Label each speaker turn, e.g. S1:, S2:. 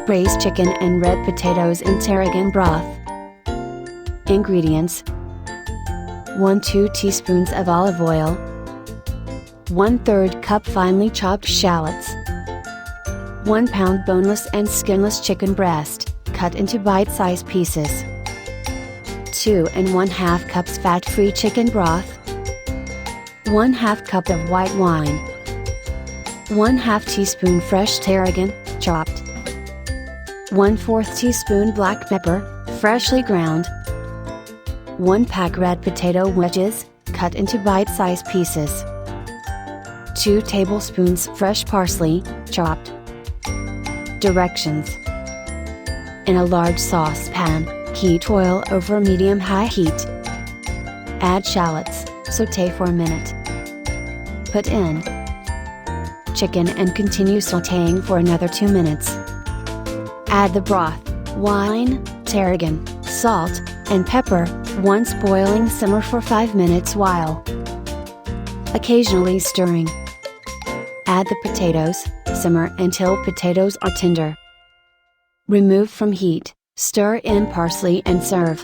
S1: braised chicken and red potatoes in tarragon broth. Ingredients: 1–2 teaspoons of olive oil, 1/3 cup finely chopped shallots, 1 pound boneless and skinless chicken breast, cut into bite-sized pieces, 2 1/2 cups fat-free chicken broth, 1/2 cup of white wine, 1/2 teaspoon fresh tarragon, chopped, 1/4 teaspoon black pepper, freshly ground, 1 pack red potato wedges, cut into bite-sized pieces, 2 tablespoons fresh parsley, chopped. Directions: in a large saucepan, heat oil over medium-high heat. Add shallots, sauté for a minute. Put in chicken and continue sautéing for another 2 minutes. Add the broth, wine, tarragon, salt, and pepper. Once boiling, simmer for 5 minutes while occasionally stirring. Add the potatoes, simmer until potatoes are tender. Remove from heat, stir in parsley and serve.